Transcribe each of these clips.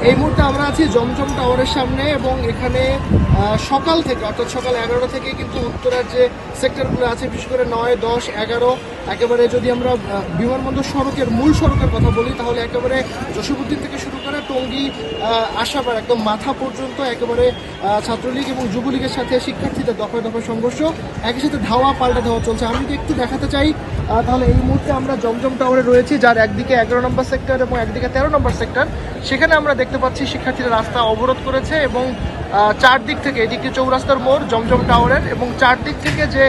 এই মুহূর্তে আমরা আছি জমজম টাওয়ারের সামনে এবং এখানে সকাল থেকে অর্থাৎ সকাল 11টা থেকে কিন্তু উত্তরার যে সেক্টরগুলো আছে বিশেষ করে 9, 10, 11 একেবারে যদি আমরা বিমানবন্দর সড়কের মূল সড়কের কথা বলি তাহলে একেবারে জসীমউদ্দিন থেকে শুরু করে টঙ্গী আসাবার একদম মাথা পর্যন্ত একেবারে ছাত্রলীগ এবং যুবলীগের সাথে শিক্ষার্থীদের দফায় দফায় সংঘর্ষ, একই সাথে ধাওয়া পাল্টা ধাওয়া চলছে। আমি যদি একটু দেখাতে চাই তাহলে এই মুহূর্তে আমরা জমজম টাওয়ারে রয়েছি, যার একদিকে 11 নম্বর সেক্টর এবং একদিকে 13 নম্বর সেক্টর। সেখানে আমরা দেখতে পাচ্ছি শিক্ষার্থীরা রাস্তা অবরোধ করেছে এবং চারদিক থেকে, এদিকে চৌরাস্তার মোড় জমজম টাওয়ারের, এবং চারদিক থেকে যে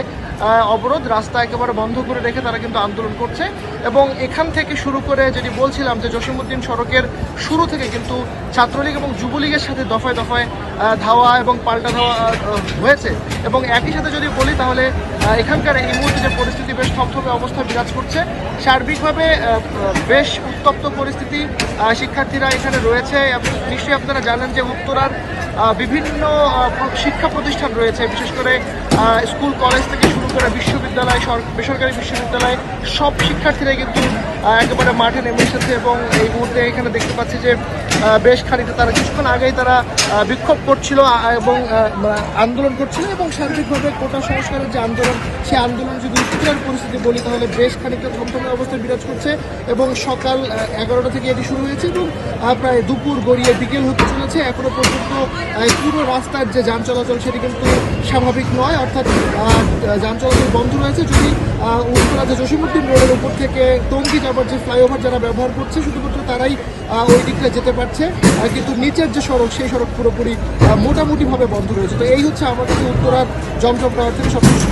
অবরোধ, রাস্তা একেবারে বন্ধ করে রেখে তারা কিন্তু আন্দোলন করছে। এবং এখান থেকে শুরু করে যেটি বলছিলাম যে জসীমউদ্দিন সড়কের শুরু থেকে কিন্তু ছাত্রলীগ এবং যুবলীগের সাথে দফায় দফায় ধাওয়া এবং পাল্টা ধাওয়া হয়েছে। এবং একই সাথে যদি বলি তাহলে এখানকার এই মুহূর্তে যে পরিস্থিতি বেশ থমথমে অবস্থা বিরাজ করছে, সার্বিকভাবে বেশ উত্তপ্ত পরিস্থিতি। শিক্ষার্থীরা এখানে রয়েছে এবং নিশ্চয়ই আপনারা জানেন যে উত্তরার বিভিন্ন শিক্ষা প্রতিষ্ঠান রয়েছে, বিশেষ করে স্কুল কলেজ থেকে শুরু করে বিশ্ববিদ্যালয়, বেসরকারি বিশ্ববিদ্যালয়, সব শিক্ষার্থীরাই কিন্তু একেবারে মাঠে নেমে এসেছে। এবং এই মুহূর্তে এখানে দেখতে পাচ্ছি যে বেশ খানিকটা তারা কিছুক্ষণ আগেই তারা বিক্ষোভ করছিল এবং আন্দোলন করছিল। এবং সার্বিকভাবে কোটা সংস্কারের যে আন্দোলন, সেই আন্দোলন যদি উত্তরার পরিস্থিতি বলি তাহলে বেশ খানিকটা থমথমে অবস্থায় বিরাজ করছে। এবং সকাল 11টা থেকে এটি শুরু হয়েছে এবং প্রায় দুপুর গড়িয়ে বিকেল হতে চলেছে। এখনো পর্যন্ত পুরো রাস্তার যে যান চলাচল সেটি কিন্তু স্বাভাবিক নয়, অর্থাৎ যান চলাচল বন্ধ রয়েছে। যদি উত্তরা যে জসীমউদ্দিন রোডের উপর থেকে টঙ্গী যাবার যে ফ্লাইওভার যারা ব্যবহার করছে শুধুমাত্র তারাই ওই দিকটা যেতে পারছে, কিন্তু নিচের যে সড়ক সেই সড়ক পুরোপুরি মোটামুটিভাবে বন্ধ রয়েছে। তো এই হচ্ছে আমাদের উত্তরার জমজম টাওয়ার থেকে সবকিছু।